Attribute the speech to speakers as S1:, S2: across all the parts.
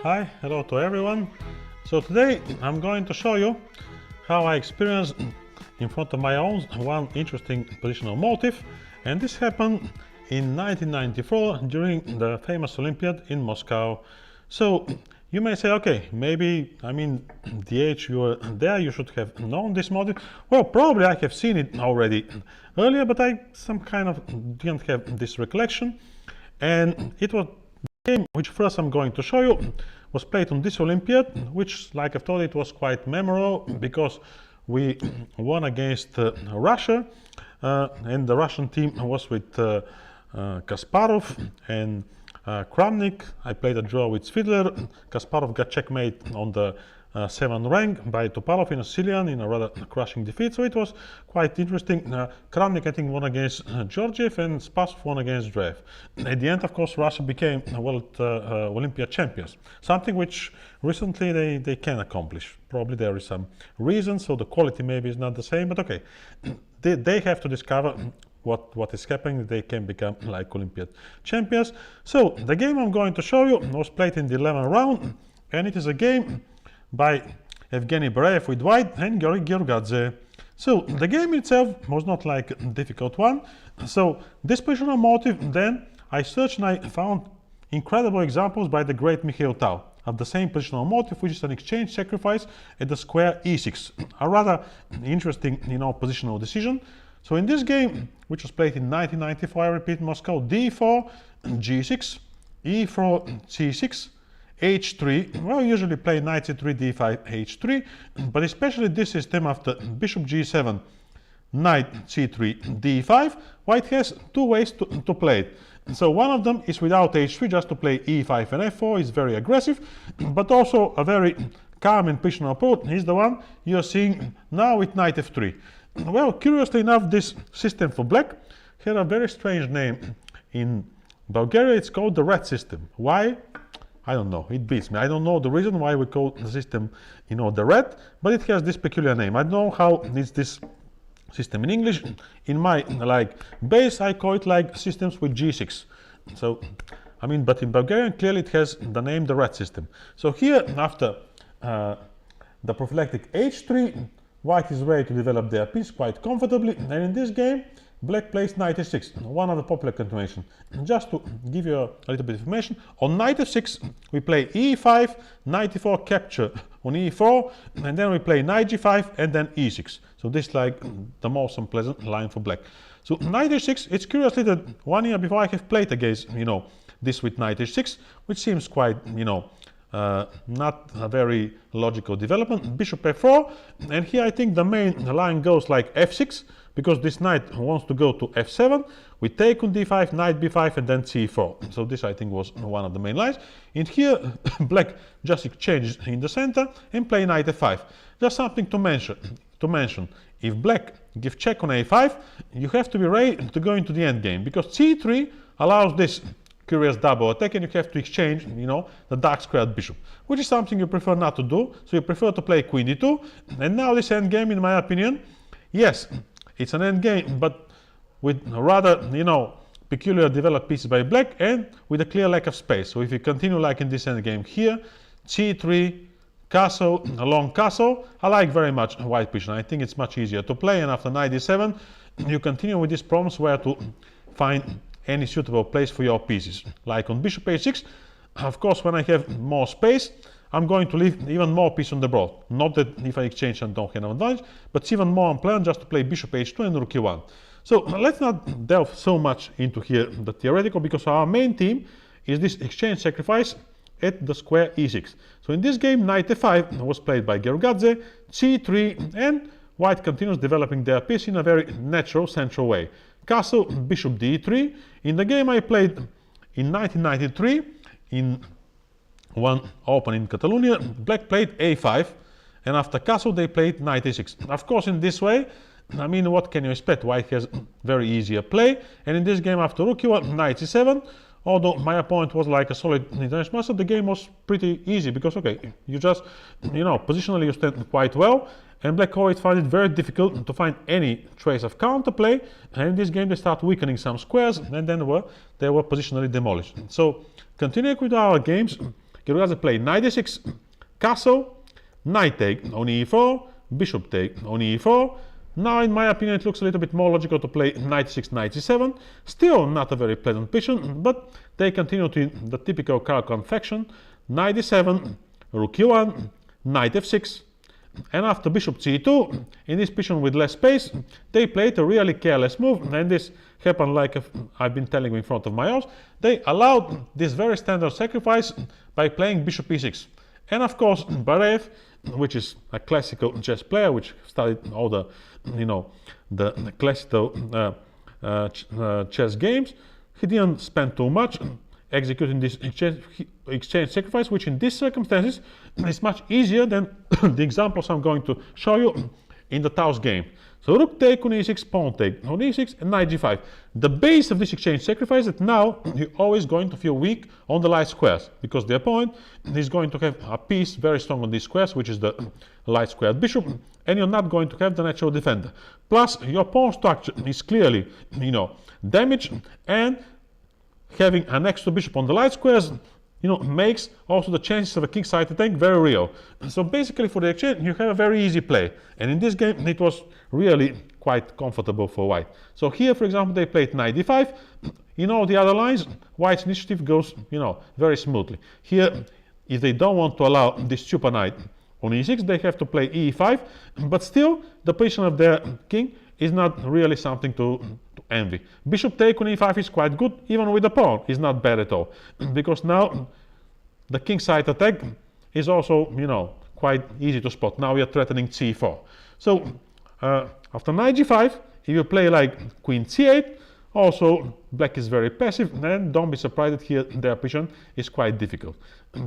S1: Hi, hello to everyone. So today I'm going to show you how I experienced in front of my own one interesting positional motif, and this happened in 1994 during the famous Olympiad in Moscow. So you may say, okay, maybe, the age you were there, you should have known this motif. Well, probably I have seen it already earlier, but I some kind of didn't have this recollection. And it was the game which first I'm going to show you was played on this Olympiad, which, like I've told, it was quite memorable because we won against Russia, and the Russian team was with Kasparov and Kramnik. I played a draw with Fiedler. Kasparov got checkmate on the 7th rank by Topalov in a Sicilian in a rather crushing defeat, so it was quite interesting. Kramnik, I think, won against Giorgi, and Spasov won against Bareev. At the end, of course, Russia became World Olympiad champions, something which recently they can accomplish. Probably there is some reason, so the quality maybe is not the same, but okay, they have to discover what is happening. They can become like Olympiad champions. So the game I'm going to show you was played in the 11th round, and it is a game by Evgeny Bareev with white and Giorgadze. So the game itself was not like a difficult one. So this positional motif, then I searched and I found incredible examples by the great Mikhail Tal of the same positional motif, which is an exchange sacrifice at the square e6. A rather interesting, positional decision. So in this game, which was played in 1994, I repeat, Moscow, d4, g6, e4, c6, h3. Well, usually play knight c3, d5, h3, but especially this system after bishop g7, knight c3, d5, white has two ways to play it. So one of them is without h3, just to play e5 and f4, is very aggressive, but also a very calm and positional approach is the one you're seeing now with knight f3. Well, curiously enough, this system for black had a very strange name. In Bulgaria, it's called the red system. Why? I don't know. It beats me. I don't know the reason why we call the system, the red, but it has this peculiar name. I don't know how it's this system in English. In my base, I call it like systems with G6. So, but in Bulgarian, clearly it has the name the red system. So here, after the prophylactic H3, white is ready to develop their piece quite comfortably, and in this game, black plays knight f6, one of the popular continuations. Just to give you a little bit of information, on knight f6, we play e5, knight e4, capture on e4, and then we play knight g5, and then e6. So this is like the most unpleasant line for black. So knight h6, it's curiously that 1 year before I have played against, this with knight h6, which seems quite, not a very logical development. Bishop f4, and here I think the main line goes like f6, because this knight wants to go to f7, we take on d5, knight b5, and then c4. So this, I think, was one of the main lines. And here, black just exchanges in the center and play knight f5. Just something to mention. If black give check on a5, you have to be ready to go into the endgame, because c3 allows this curious double attack, and you have to exchange, the dark squared bishop, which is something you prefer not to do. So you prefer to play queen d2. And now this endgame, in my opinion, yes, it's an endgame, but with rather, peculiar developed pieces by black and with a clear lack of space. So if you continue like in this endgame here, c3, castle, a long castle, I like very much white position. I think it's much easier to play, and after knight d7, you continue with these problems where to find any suitable place for your pieces. Like on bishop h6, of course, when I have more space, I'm going to leave even more piece on the board. Not that if I exchange and don't have an advantage, but it's even more unplanned just to play bishop h2 and rook e1. So let's not delve so much into here the theoretical, because our main theme is this exchange sacrifice at the square e6. So in this game, knight f5 was played by Giorgadze, c3, and white continues developing their piece in a very natural, central way. Castle, bishop d3. In the game I played in 1993, in one open in Catalonia, black played a5, and after castle they played knight a6. Of course, in this way, what can you expect? White has very easier play, and in this game after rook e1, knight c7, although my opponent was like a solid international master, the game was pretty easy, because, okay, you just, positionally you stand quite well, and black always found it very difficult to find any trace of counterplay, and in this game they start weakening some squares, and then they were positionally demolished. So, continuing with our games, Giorgadze played knight e6, castle, knight take on e4, bishop take on e4. Now, in my opinion, it looks a little bit more logical to play knight e6, knight e7. Still not a very pleasant position, but they continue to the typical Caro-Kann faction. Knight e7, rook e1, knight f6, and after bishop c2, in this position with less space, they played a really careless move, and this happened like I've been telling you in front of my house. They allowed this very standard sacrifice by playing bishop e6. And of course, Bareev, which is a classical chess player, which studied all the, the classical chess games, he didn't spend too much executing this exchange sacrifice, which in these circumstances is much easier than the examples I'm going to show you in the Tal's game. So rook take on e6, pawn take on e6, and knight g5. The base of this exchange sacrifice is that now you're always going to feel weak on the light squares, because the opponent is going to have a piece very strong on these squares, which is the light squared bishop, and you're not going to have the natural defender. Plus, your pawn structure is clearly, damaged, and having an extra bishop on the light squares, makes also the chances of a king-side attack very real. So basically, for the exchange, you have a very easy play. And in this game, it was really quite comfortable for white. So here, for example, they played knight d5. In all the other lines, white's initiative goes, very smoothly. Here, if they don't want to allow this super knight on e6, they have to play e5. But still, the position of their king is not really something to envy. Bishop take on e5 is quite good, even with the pawn. It's not bad at all, because now the king side attack is also, quite easy to spot. Now we are threatening c4. So after knight g5, if you play like queen c8, also black is very passive, and don't be surprised that here their position is quite difficult,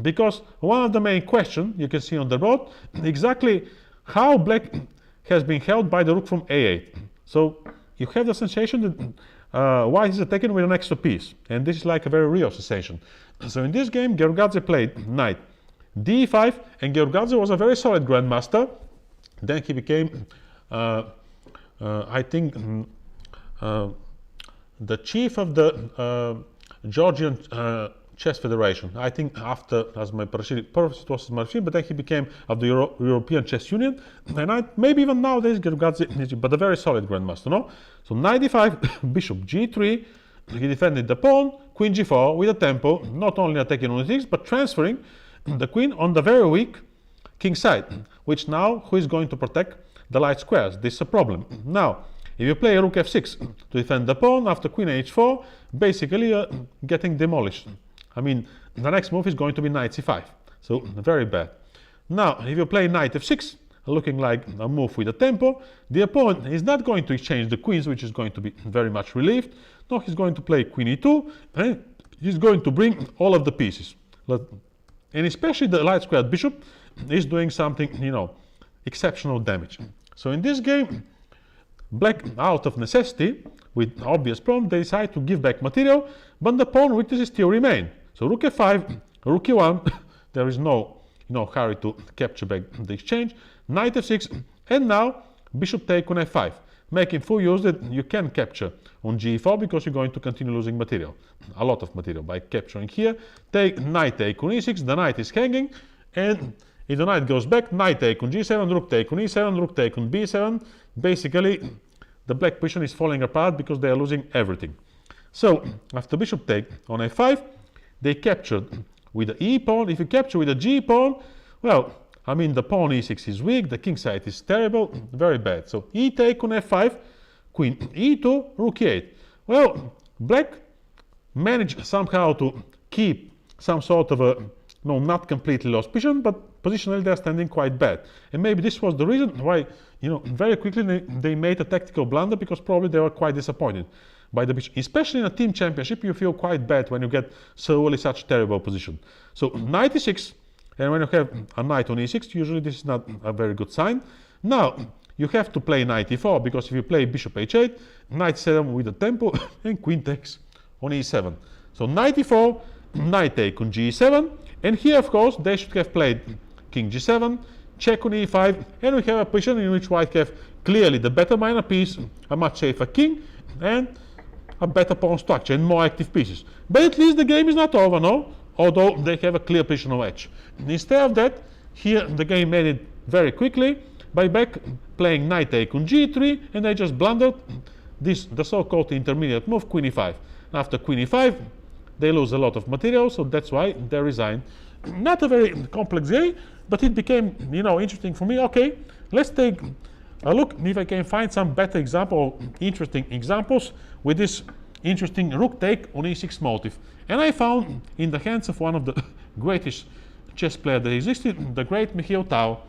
S1: because one of the main questions you can see on the board exactly how black has been held by the rook from a8. So you have the sensation that white is attacking with an extra piece, and this is like a very real sensation. So in this game, Giorgadze played knight d5, and Giorgadze was a very solid grandmaster. Then he became, I think, the chief of the Georgian Chess Federation. I think after, as my first it was Marfin, but then he became of the European Chess Union, and maybe even nowadays Giorgadze, but a very solid grandmaster, no? So knight d5, bishop g3, he defended the pawn, queen g4 with a tempo, not only attacking on e6, but transferring the queen on the very weak king side, which now who is going to protect the light squares? This is a problem. Now, if you play rook f6 to defend the pawn after queen h4, basically getting demolished. I mean, the next move is going to be knight c5, so very bad. Now, if you play knight f6, looking like a move with a tempo, the opponent is not going to exchange the queens, which is going to be very much relieved. No, he's going to play queen e2, and he's going to bring all of the pieces. And especially the light squared bishop is doing something, exceptional damage. So in this game, black, out of necessity, with obvious problem, they decide to give back material, but the pawn weaknesses still remain. So rook f5, rook e1, there is no hurry to capture back the exchange, knight f6, and now bishop take on f5, making full use that you can capture on g4 because you're going to continue losing material, a lot of material, by capturing here. Knight take on e6, the knight is hanging, and if the knight goes back, knight take on g7, rook take on e7, rook take on b7, basically the black position is falling apart because they are losing everything. So after bishop take on f5, they captured with the e pawn. If you capture with the g pawn, well, I mean, the pawn e6 is weak, the king side is terrible, very bad. So e take on f5, queen e2, rook e8. Well, black managed somehow to keep some sort of a, not completely lost position, but positionally they're standing quite bad. And maybe this was the reason why, very quickly they made a tactical blunder, because probably they were quite disappointed by the position. Especially in a team championship, you feel quite bad when you get so early such terrible position. So knight e6, and when you have a knight on e6, usually this is not a very good sign. Now, you have to play knight e4, because if you play bishop h8, knight 7 with a tempo, and queen takes on e7. So knight e4, knight take on g7, and here, of course, they should have played king g7, check on e5, and we have a position in which white have clearly the better minor piece, a much safer king, and a better pawn structure and more active pieces. But at least the game is not over, no? although they have a clear positional edge. Instead of that, here the game made it very quickly by Black playing knight take on g3, and they just blundered the so-called intermediate move, queen e5. After queen e5, they lose a lot of material, so that's why they resign. Not a very complex game, but it became, interesting for me. Okay, let's take a look if I can find some better example, interesting examples with this interesting rook take on e6 motif. And I found in the hands of one of the greatest chess players that existed, the great Mikhail Tal.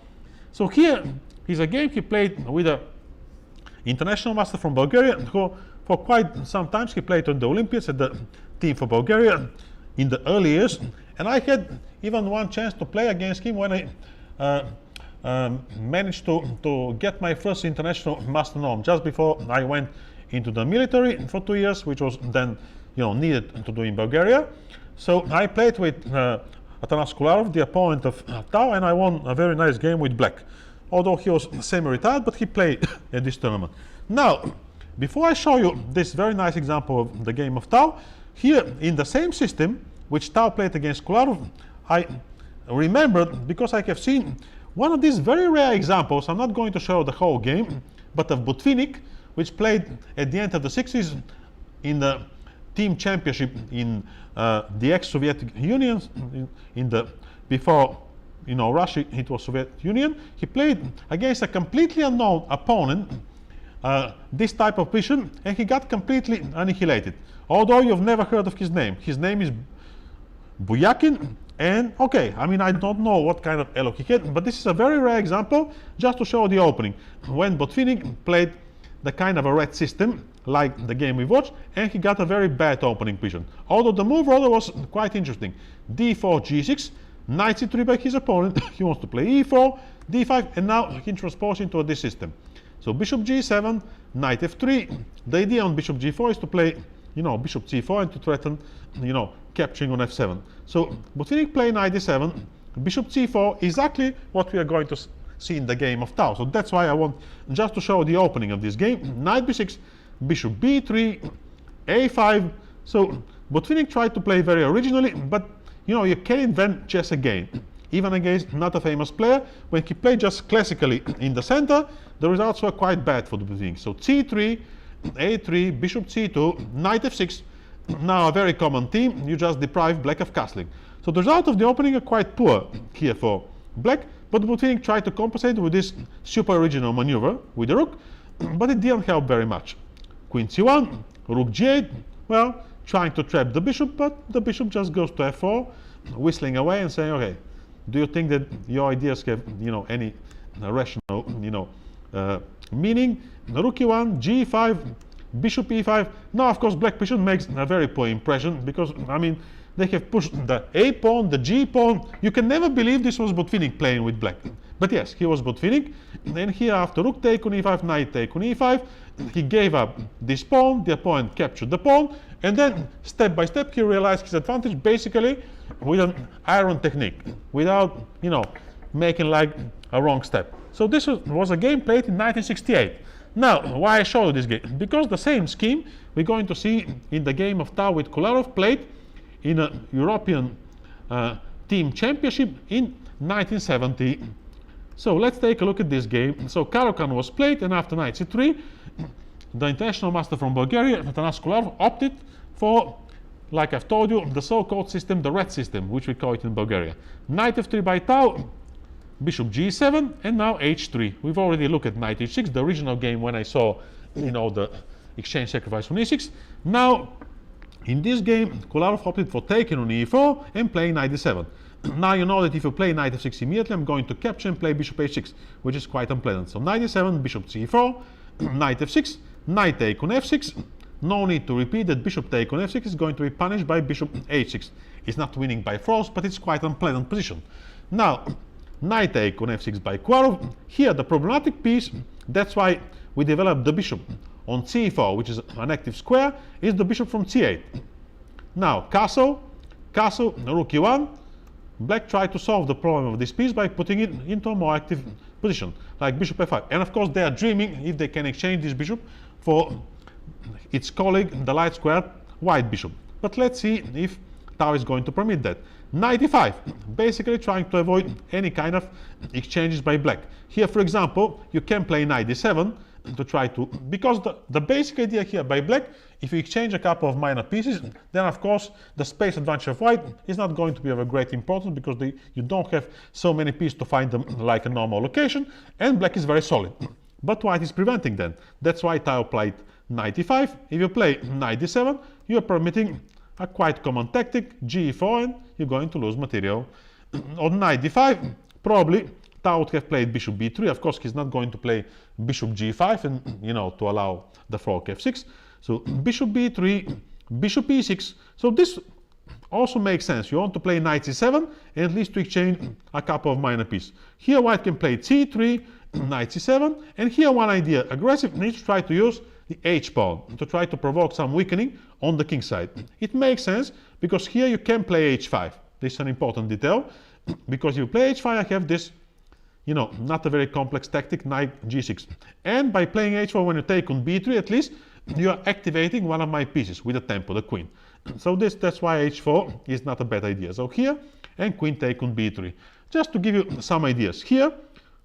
S1: So here is a game he played with an international master from Bulgaria, who for quite some time he played on the Olympiads at the team for Bulgaria in the early years. And I had even one chance to play against him when I managed to get my first international master norm just before I went into the military for 2 years, which was then needed to do in Bulgaria. So I played with Atanas Kolev, the opponent of Tal, and I won a very nice game with Black. Although he was semi-retired, but he played at this tournament. Now, before I show you this very nice example of the game of Tal, here in the same system which Tal played against Kolarov, I remembered, because I have seen one of these very rare examples, I'm not going to show the whole game, but of Botvinnik, which played at the end of the 60s in the team championship in the ex-Soviet Union, before Russia, it was Soviet Union. He played against a completely unknown opponent, this type of position, and he got completely annihilated. Although you've never heard of his name. His name is Buyakin, and okay, I don't know what kind of elo he had, but this is a very rare example just to show the opening. When Botvinnik played the kind of a red system, like the game we watched, and he got a very bad opening position. Although the move order was quite interesting. d4, g6, knight c3 by his opponent. He wants to play e4, d5, and now he transposed into this system. So bishop g7, knight f3. The idea on bishop g4 is to play, bishop c4 and to threaten, capturing on f7. So Botvinnik play knight d7, bishop c4, exactly what we are going to see in the game of Tal. So that's why I want just to show the opening of this game. Knight b6, bishop b3, a5. So Botvinnik tried to play very originally, but you can invent chess again, even against not a famous player. When he played just classically in the center, the results were quite bad for the Botvinnik. So c3, a3, bishop c2, knight f6. Now a very common theme, you just deprive Black of castling. So the result of the opening are quite poor here for Black, but Botvinnik tried to compensate with this super original maneuver with the rook, but it didn't help very much. Queen c1, rook g8, well, trying to trap the bishop, but the bishop just goes to f4, whistling away and saying, okay, do you think that your ideas have, any rational, meaning? Rook e1, g5, bishop e5. Now, of course, Black position makes a very poor impression because, they have pushed the a pawn, the g pawn. You can never believe this was Botvinnik playing with Black. But yes, he was Botvinnik. And here, after rook take on e5, knight take on e5, he gave up this pawn. The opponent captured the pawn. And then, step by step, he realized his advantage basically with an iron technique, without, making like a wrong step. So this was a game played in 1968. Now, why I show you this game? Because the same scheme we're going to see in the game of Tal with Kolarov played in a European team championship in 1970. So let's take a look at this game. So Caro-Kann was played, and after knight c3, the international master from Bulgaria, Atanas Kolev, opted for, like I've told you, the so-called system, the red system, which we call it in Bulgaria. Knight f3 by Tal, bishop g7, and now h3. We've already looked at knight h6, the original game when I saw, the exchange sacrifice on e6. Now, in this game, Kolarov opted for taking on e4 and playing knight d7. Now you know that if you play knight f6 immediately, I'm going to capture and play bishop h6, which is quite unpleasant. So knight d7, bishop c4, knight f6, knight take on f6. No need to repeat that bishop take on f6 is going to be punished by bishop h6. It's not winning by force, but it's quite unpleasant position. Now, knight take on f6 by Kolarov. Here, the problematic piece, that's why we developed the bishop on c4, which is an active square, is the bishop from c8. Now, castle, rook e1. Black tried to solve the problem of this piece by putting it into a more active position, like bishop f5. And of course, they are dreaming if they can exchange this bishop for its colleague, the light squared white bishop. But let's see if Tau is going to permit that. Knight e5, basically trying to avoid any kind of exchanges by black. Here, for example, you can play knight d7 to try to, because the basic idea here by black, if you exchange a couple of minor pieces, then of course the space advantage of white is not going to be of a great importance, because you don't have so many pieces to find them like a normal location, and black is very solid. But white is preventing them. That's why Tau played knight e5. If you play knight d7, you are permitting a quite common tactic, g4, and you're going to lose material. On knight d5, probably Tau would have played bishop b3. Of course, he's not going to play bishop g5 and, you know, to allow the fork f6. So bishop b3, bishop e6. So this also makes sense. You want to play knight c7 and at least to exchange a couple of minor pieces. Here white can play c3, knight c7, and here one idea, aggressive, needs to try to use the h-pawn to try to provoke some weakening on the king side. It makes sense because here you can play h5. This is an important detail, because if you play h5, I have this, you know, not a very complex tactic, knight g6. And by playing h4, when you take on b3, at least you are activating one of my pieces with the tempo, the queen. So that's why h4 is not a bad idea. So here, and queen take on b3. Just to give you some ideas. Here,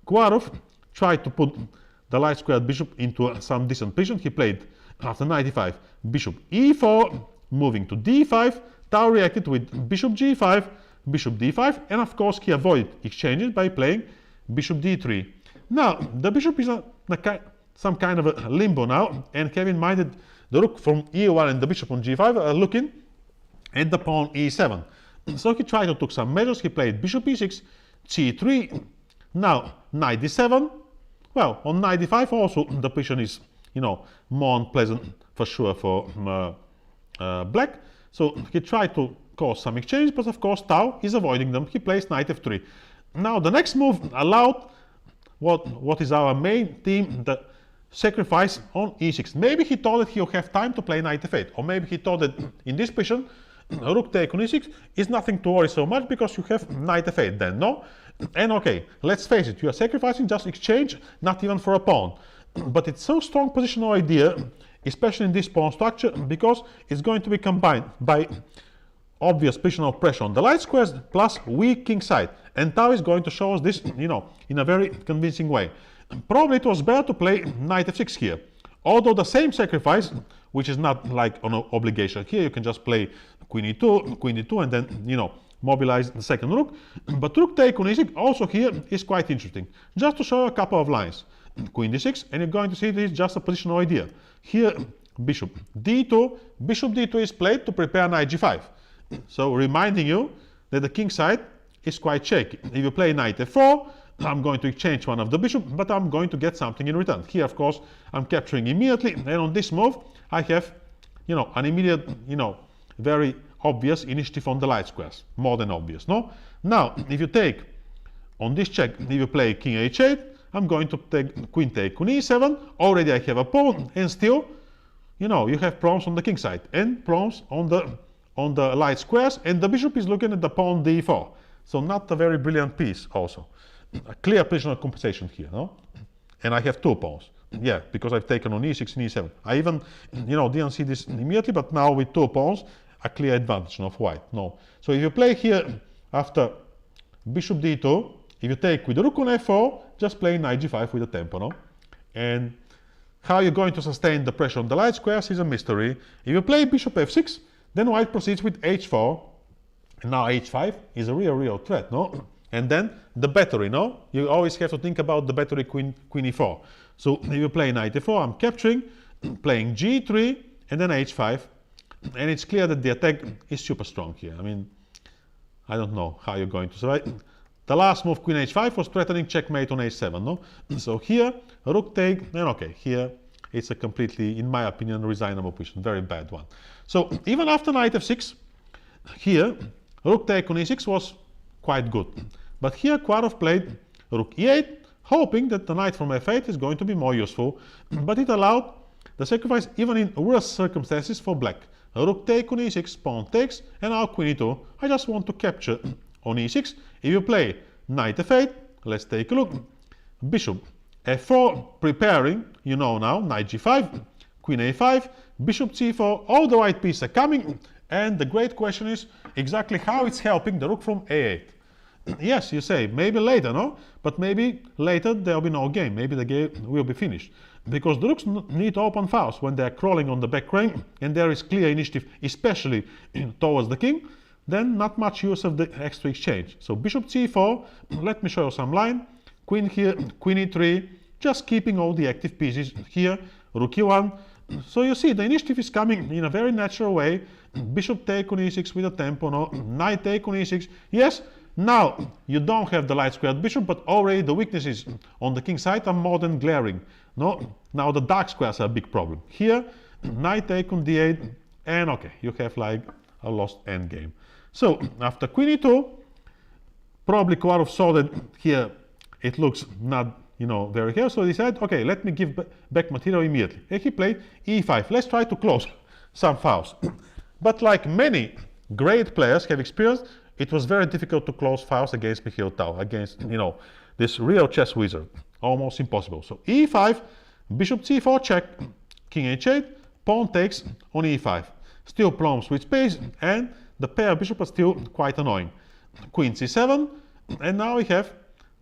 S1: Kolarov tried to put the light squared bishop into some decent position. He played, after knight e5, bishop e4, moving to d5. Tau reacted with bishop g5, bishop d5, and of course he avoided exchanges by playing bishop d3. Now, the bishop is some kind of a limbo now, and have in mind that the rook from e1 and the bishop on g5 are looking at the pawn e7. So he tried to take some measures. He played bishop e6, c3, now knight d7. Well, on knight d5 also the position is, you know, more unpleasant for sure for black. So he tried to cause some exchange, but of course Tau is avoiding them. He plays knight f3. Now the next move allowed what is our main theme, the sacrifice on e6. Maybe he thought that he'll have time to play knight f8, or maybe he thought that in this position rook take on e6 is nothing to worry so much because you have knight f8 then, no? And okay, let's face it, you are sacrificing just exchange, not even for a pawn. But it's so strong positional idea, especially in this pawn structure, because it's going to be combined by obvious positional pressure on the light squares plus weak king side. And Tau is going to show us this, you know, in a very convincing way. Probably it was better to play knight f6 here. Although the same sacrifice, which is not like an obligation here, you can just play queen e2, and then, you know, mobilize the second rook. But rook take on e6 also here is quite interesting. Just to show a couple of lines. Queen d6, and you're going to see this is just a positional idea. Here, bishop d2, bishop d2 is played to prepare knight g5. So reminding you that the king side is quite shaky. If you play knight f4, I'm going to exchange one of the bishop, but I'm going to get something in return. Here, of course, I'm capturing immediately, and on this move, I have, you know, an immediate, you know, very obvious initiative on the light squares, more than obvious, no? Now, if you take on this check, if you play king h8, I'm going to take queen take on e7. Already I have a pawn, and still, you know, you have pawns on the king side and pawns on the light squares, and the bishop is looking at the pawn d4. So not a very brilliant piece also. A clear positional compensation here, no? And I have two pawns. Yeah, because I've taken on e6 and e7. I even, you know, didn't see this immediately, but now with two pawns, a clear advantage of white. No. So if you play here after bishop d2, if you take with the rook on f4, just play knight g5 with the tempo, no? And how you're going to sustain the pressure on the light squares is a mystery. If you play bishop f6, then white proceeds with h4, and now h5 is a real threat, no? And then the battery, no? You always have to think about the battery queen e4. So if you play knight e4, I'm capturing, playing g3, and then h5, and it's clear that the attack is super strong here. I mean, I don't know how you're going to survive. The last move, queen h5, was threatening checkmate on h7, no? So here, rook take, and okay, here it's a completely, in my opinion, resignable position, very bad one. So even after knight f6, here, rook take on e6 was quite good. But here Kolarov played rook e8, hoping that the knight from f8 is going to be more useful, but it allowed the sacrifice even in worse circumstances for black. Rook take on e6, pawn takes, and now queen e2. I just want to capture on e6. If you play knight f8, let's take a look. Bishop f4, preparing, you know now, knight g5, queen a5, bishop c4, all the white pieces are coming, And the great question is exactly how it's helping the rook from a8. Yes, you say, maybe later, no? But maybe later there'll be no game. Maybe the game will be finished. Because the rooks need to open files when they're crawling on the back rank and there is clear initiative, especially towards the king, then not much use of the extra exchange. So bishop c4, let me show you some line. Queen here, queen e3, just keeping all the active pieces here, rook e1. So you see the initiative is coming in a very natural way. Bishop take on e6 with a tempo, no? Knight take on e6. Yes, now you don't have the light squared bishop, but already the weaknesses on the king side are more than glaring. No, now the dark squares are a big problem. Here, knight take on d8, and okay, you have like a lost endgame. So after queen e2, probably Kolarov saw that here it looks not, very here, so he said, okay, let me give back material immediately. And he played e5. Let's try to close some files. But like many great players have experienced, it was very difficult to close files against Mikhail Tal, against, this real chess wizard. Almost impossible. So e5, bishop c4 check, king h8, pawn takes on e5. Still problems with space, and the pair bishop is still quite annoying. Queen c7, and now we have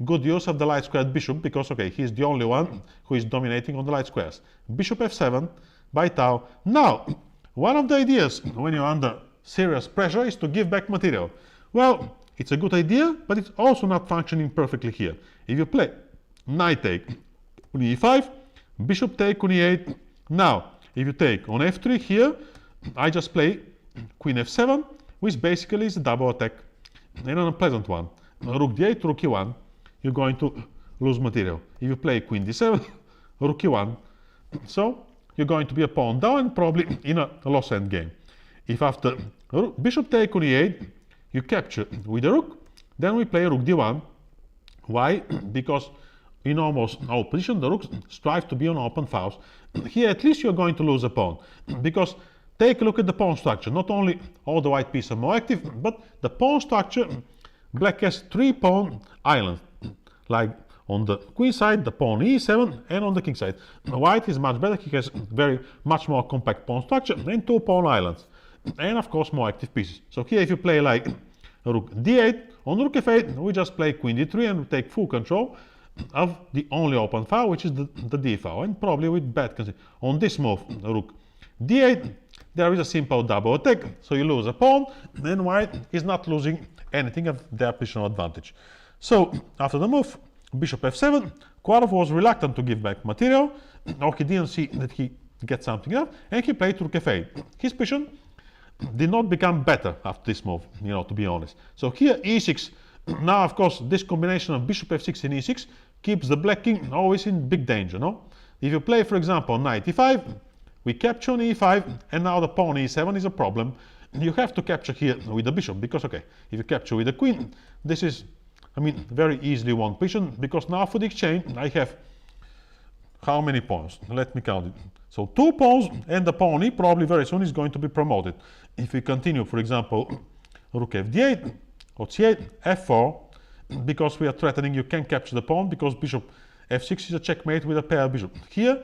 S1: good use of the light squared bishop, because, okay, he's the only one who is dominating on the light squares. Bishop f7 by Tal. Now, one of the ideas when you're under serious pressure is to give back material. Well, it's a good idea, but it's also not functioning perfectly here. If you play knight take on e5, bishop take on e8. Now, if you take on f3 here, I just play queen f7, which basically is a double attack, and an unpleasant one. Rook d8, rook e1, you're going to lose material. If you play queen d7, rook e1, so you're going to be a pawn down and probably in a lost endgame. If after bishop take on e8, you capture with the rook, then we play rook d1. Why? Because in almost all positions, the rooks strive to be on open files. Here, at least you're going to lose a pawn. Because take a look at the pawn structure. Not only all the white pieces are more active, but the pawn structure, black has 3 pawn islands. Like on the queen side, the pawn e7, and on the king side. White is much better. He has much more compact pawn structure and 2 pawn islands. And of course, more active pieces. So here, if you play like rook d8, on rook f8, we just play queen d3 and we take full control of the only open file, which is the d file, and probably with bad consideration. On this move, rook d8, there is a simple double attack, so you lose a pawn, and white is not losing anything of their positional advantage. So after the move, bishop f7, Kolarov was reluctant to give back material, or he didn't see that he gets something else, and he played rook f8. His position did not become better after this move, to be honest. So here e6, now of course this combination of bishop f6 and e6 keeps the black king always in big danger, no? If you play, for example, knight e5, we capture on e5, and now the pawn e7 is a problem. You have to capture here with the bishop, because, okay, if you capture with the queen, this is, very easily won position, because now for the exchange, I have how many pawns? Let me count it. So 2 pawns, and the pawn e probably very soon is going to be promoted. If we continue, for example, rook fd8, or c8, f4, because we are threatening you can capture the pawn, because bishop f6 is a checkmate with a pair bishop. Here,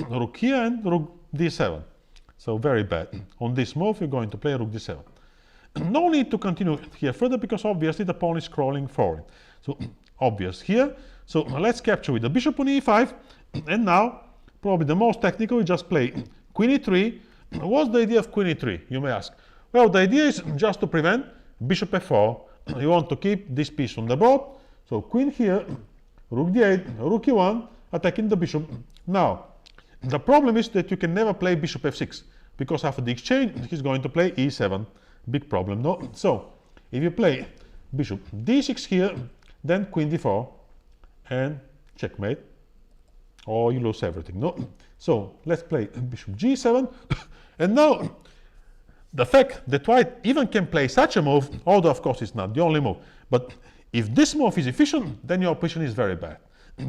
S1: rook here, and rook d7. So very bad. On this move, you're going to play rook d7. No need to continue here further, because obviously the pawn is crawling forward. So obvious here. So let's capture with the bishop on e5, and now probably the most technical, we just play queen e3. What's the idea of queen e3, you may ask? Well, the idea is just to prevent bishop f4. You want to keep this piece on the board. So queen here, rook d8, rook e1, attacking the bishop. Now, the problem is that you can never play bishop f6, because after the exchange, he's going to play e7. Big problem, no? So, if you play bishop d6 here, then queen d4, and checkmate, or you lose everything, no? So, let's play bishop g7, and now, the fact that white even can play such a move, although of course it's not the only move, but if this move is efficient, then your position is very bad,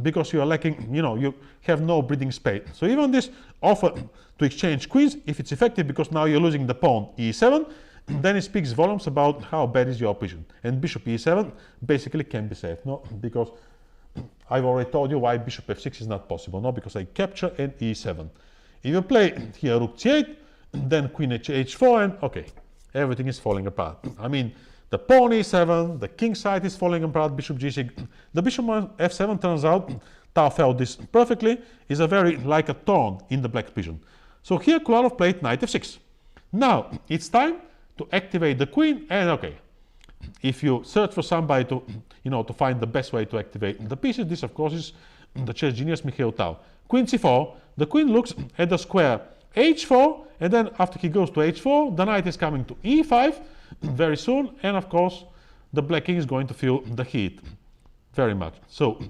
S1: because you are lacking, you have no breathing space. So even this offer to exchange queens, if it's effective, because now you're losing the pawn e7, then it speaks volumes about how bad is your position. And bishop e7 basically can be saved, no? Because I've already told you why bishop f6 is not possible, no? Because I capture and e7. If you play here rook c8, then queen h4, and okay, everything is falling apart. I mean, the pawn e7, the king side is falling apart, bishop g6. The bishop on f7 turns out, Tal felt this perfectly, is a very like a thorn in the black position. So here Kolarov played knight f6. Now it's time to activate the queen, and okay, if you search for somebody to, to find the best way to activate the pieces, this of course is the chess genius Mikhail Tal. Queen c4, the queen looks at the square h4, and then after he goes to h4, the knight is coming to e5 very soon, and of course the black king is going to feel the heat very much. So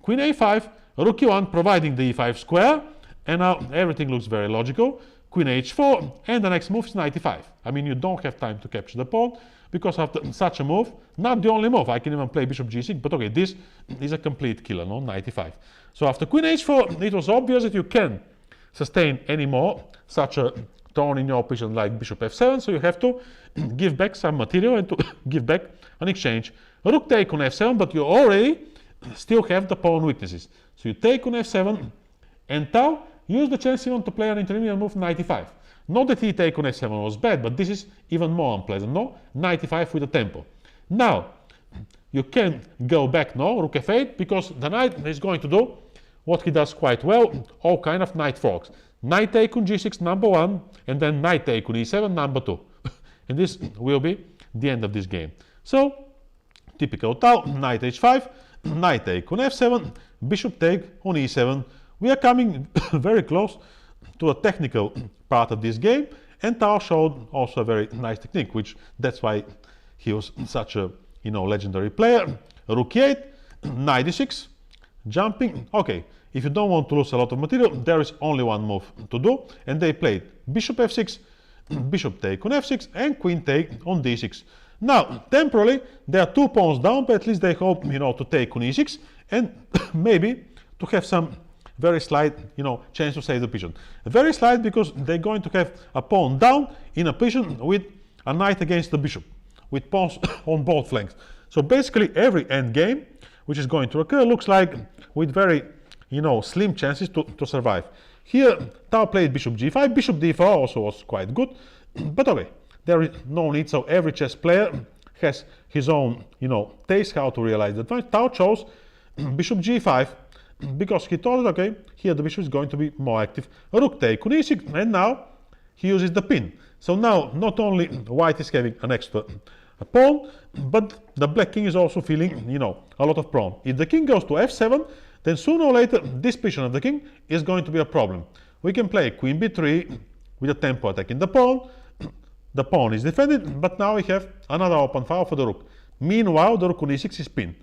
S1: queen a5, rook e1 providing the e5 square, and now everything looks very logical. Queen h4, and the next move is knight e5. I mean, you don't have time to capture the pawn, because after such a move, not the only move, I can even play bishop g6, but okay, this is a complete killer, no, knight e5. So after queen h4, it was obvious that you can sustain anymore such a thorn in your position like bishop f7, so you have to give back some material and to give back an exchange. Rook take on f7, but you already still have the pawn weaknesses. So you take on f7, and Tal used the chance even to play an intermediate move, knight e5. Not that he take on f7 was bad, but this is even more unpleasant, no? Knight e5 with a tempo. Now, you can go back, no? Rook f8, because the knight is going to do what he does quite well, all kind of knight forks. Knight take on g6, number 1, and then knight take on e7, number 2. And this will be the end of this game. So, typical Tal, knight h5, knight take on f7, bishop take on e7. We are coming very close to a technical part of this game, and Tal showed also a very nice technique, which that's why he was such a legendary player. Rook e8, knight d6, jumping. Okay, if you don't want to lose a lot of material, there is only one move to do, and they played bishop f6, bishop take on f6, and queen take on d6. Now, temporarily, there are 2 pawns down, but at least they hope, to take on e6, and maybe to have some very slight, chance to save the position. Very slight because they're going to have a pawn down in a position with a knight against the bishop, with pawns on both flanks. So basically every end game which is going to occur looks like with very, slim chances to survive. Here, Tal played bishop g5, bishop d4 also was quite good, but okay, there is no need, so every chess player has his own, taste how to realize the advantage. Tal chose bishop g5, because he thought, okay, here the bishop is going to be more active. Rook take on e6, and now he uses the pin. So now not only white is having an extra pawn, but the black king is also feeling, a lot of pawn. If the king goes to f7, then sooner or later this position of the king is going to be a problem. We can play queen b3 with a tempo attacking the pawn. The pawn is defended, but now we have another open file for the rook. Meanwhile, the rook on e6 is pinned,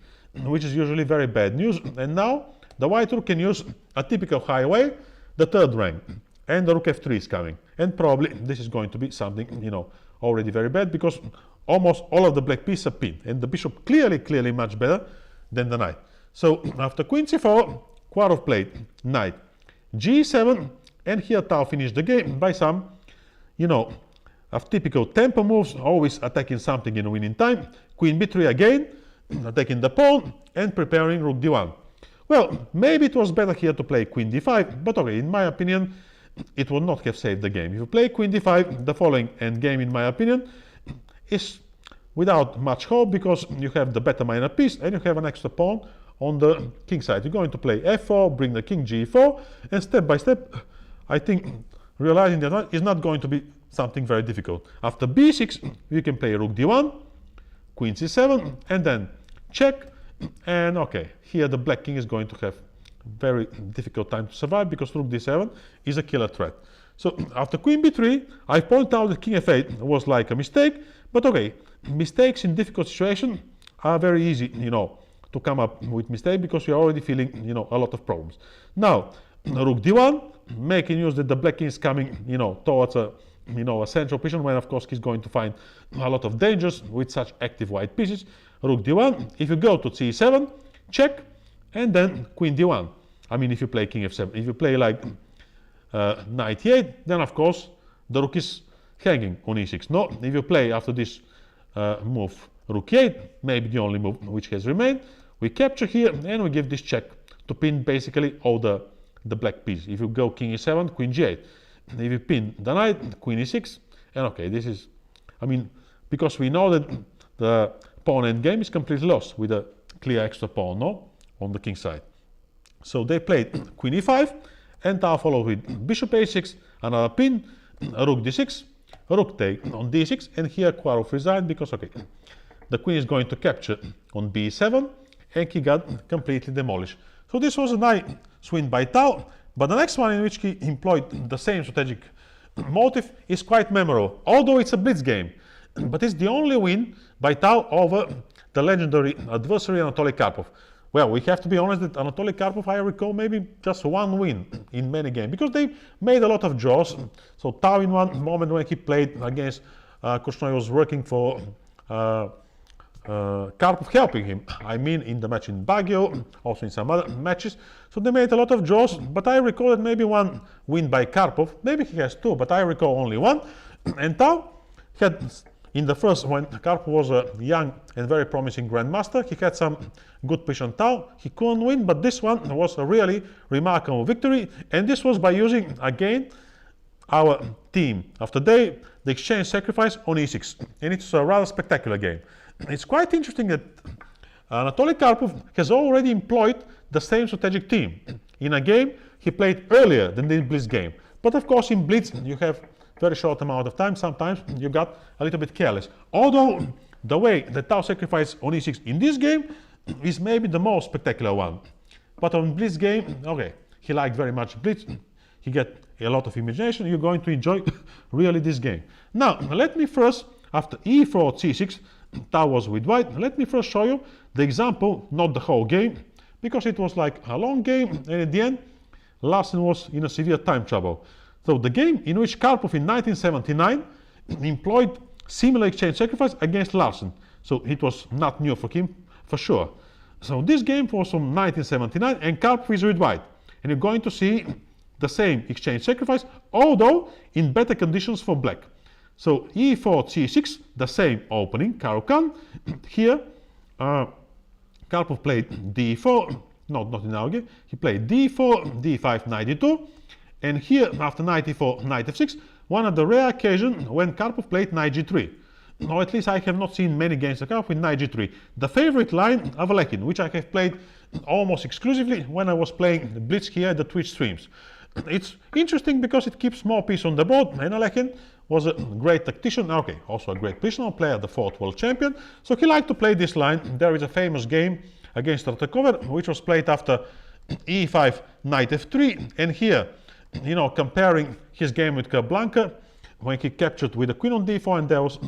S1: which is usually very bad news, and now the white rook can use a typical highway, the third rank, and the rook f3 is coming. And probably this is going to be something, already very bad, because almost all of the black pieces are pinned, and the bishop clearly much better than the knight. So after queen c4, Kolarov played knight g7, and here Tal finished the game by some, of typical tempo moves, always attacking something in winning time. Queen b3 again, attacking the pawn, and preparing rook d1. Well, maybe it was better here to play queen d5, but okay, in my opinion, it would not have saved the game. If you play queen d5, the following endgame, in my opinion, is without much hope, because you have the better minor piece and you have an extra pawn on the king side. You're going to play f4, bring the king g4, and step by step, I think realizing that is not going to be something very difficult. After b6, you can play rook d1, queen c7, and then check. And okay, here the black king is going to have very difficult time to survive, because rook d7 is a killer threat. So after queen b3, I point out that king f8 was like a mistake, but okay, mistakes in difficult situations are very easy, to come up with mistake, because you're already feeling, a lot of problems. Now, rook d1, making use that the black king is coming, towards a central position, when of course he's going to find a lot of dangers with such active white pieces. Rook d1, if you go to c7, check, and then queen d1. I mean, if you play king f7, if you play like knight e8, then of course the rook is hanging on e6. No, if you play after this move rook e8, maybe the only move which has remained, we capture here and we give this check to pin basically all the black piece. If you go king e7, queen g8. If you pin the knight, queen e6, and okay, this is I mean, because we know that the pawn endgame is completely lost with a clear extra pawn, no, on the king side. So they played queen e5, and Tal followed with bishop a6, another pin, rook d6, rook take on d6, and here Kolarov resigned because, okay, the queen is going to capture on b7, and he got completely demolished. So this was a nice win by Tal, but the next one in which he employed the same strategic motive is quite memorable, although it's a blitz game, but it's the only win by Tal over the legendary adversary Anatoly Karpov. Well, we have to be honest that Anatoly Karpov, I recall maybe just one win in many games, because they made a lot of draws. So Tal, in one moment when he played against Korchnoi, was working for Karpov, helping him, I mean, in the match in Baguio, also in some other matches. So they made a lot of draws, but I recall that maybe one win by Karpov, maybe he has two, but I recall only one. And Tal had, in the first, when Karpov was a young and very promising grandmaster, he had some good position Tal. He couldn't win, but this one was a really remarkable victory, and this was by using, again, our team of today, the exchange sacrifice on e6, and it's a rather spectacular game. It's quite interesting that Anatoly Karpov has already employed the same strategic team in a game he played earlier than the Blitz game. But of course, in Blitz, you have very short amount of time. Sometimes you got a little bit careless. Although the way that Tal sacrificed on e6 in this game is maybe the most spectacular one. But on Blitz game, okay, he liked very much Blitz. He got a lot of imagination. You're going to enjoy really this game. Now, let me first, after e4, c6, Tal was with white. Let me first show you the example, not the whole game, because it was like a long game, and at the end, Larsen was in a severe time trouble. So the game in which Karpov in 1979 employed similar exchange sacrifice against Larsen. So it was not new for him, for sure. So this game was from 1979, and Karpov is with white. And you're going to see the same exchange sacrifice, although in better conditions for black. So e4, c6, the same opening, Caro-Kann. Here, Karpov played d4, not in our game. He played d4, d5, knight d2. And here, after knight e4, knight f6, one of the rare occasions when Karpov played knight g3. Or at least I have not seen many games of Karpov with knight g3. The favorite line of Alekhine, which I have played almost exclusively when I was playing Blitz here at the Twitch streams. It's interesting because it keeps more peace on the board, and Alekhine was a great tactician, okay, also a great positional player, the 4th world champion. So he liked to play this line. There is a famous game against Tartakover, which was played after e5, knight f3, and here, you know, comparing his game with Capablanca, when he captured with the queen on d4, and there was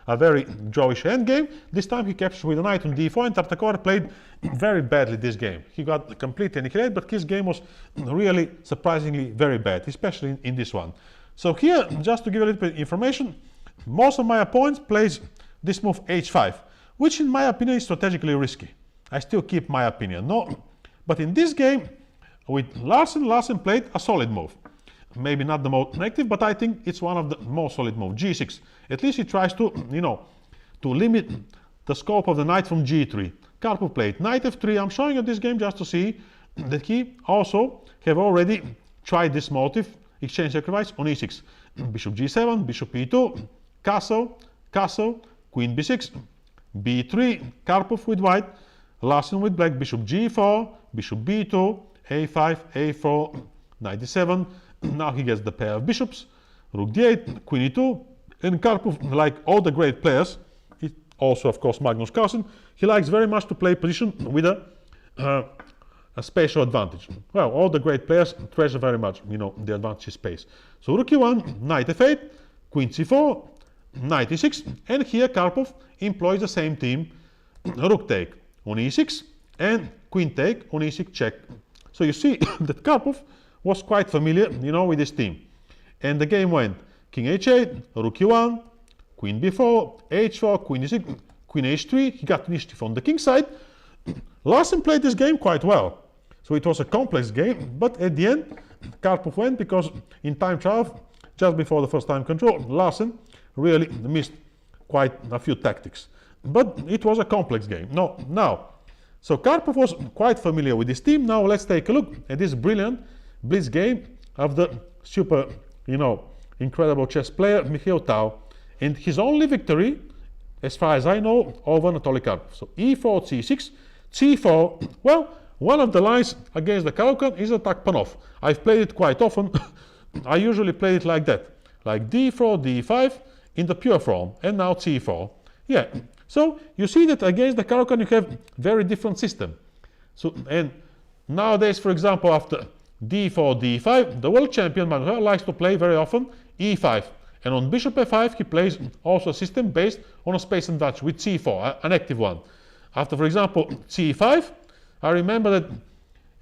S1: a very drawish endgame. This time he captured with a knight on d4, and Tartakover played very badly this game. He got completely annihilated, but his game was really surprisingly very bad, especially in this one. So here, just to give a little bit of information, most of my opponents plays this move h5, which in my opinion is strategically risky. I still keep my opinion, no? But in this game, with Larsen played a solid move. Maybe not the most active, but I think it's one of the most solid moves, g6. At least he tries to, you know, to limit the scope of the knight from g3. Karpov played knight f3. I'm showing you this game just to see that he also have already tried this motive, exchange sacrifice, on e6. Bishop g7, bishop e2, castle, castle, queen b6, b3, Karpov with white, Larsen with black, bishop g4, bishop b2, a5, a4, knight d7. Now he gets the pair of bishops, rook d8, queen e2, and Karpov, like all the great players, also of course Magnus Carlsen, he likes very much to play position with a spatial advantage. Well, all the great players treasure very much, you know, the advantage is space. So rook e1, knight f8, queen c4, knight e6, and here Karpov employs the same theme, rook take on e6 and queen take on e6 check. So you see that Karpov was quite familiar, you know, with this theme. And the game went king h8, rook e1, queen b4, h4, queen e6, queen h3. He got initiative on the king side. Larsen played this game quite well. So it was a complex game, but at the end, Karpov went because in time trial, just before the first time control, Larsen really missed quite a few tactics. But it was a complex game. So Karpov was quite familiar with this team. Now let's take a look at this brilliant Blitz game of the super, you know, incredible chess player Mikhail Tal. and his only victory, as far as I know, over Anatoly Karpov. So e4, c6, c4. Well, one of the lines against the Caro-Kann is attack pawn off. I've played it quite often. I usually play it like that, like d4, d5 in the pure form, and now c4. Yeah, so you see that against the Caro-Kann you have very different system. So, and nowadays, for example, after d4, d5, the world champion Mikhail likes to play very often e5. And on bishop f5, he plays also a system based on a space advantage with c4, an active one. After, for example, c5, I remember that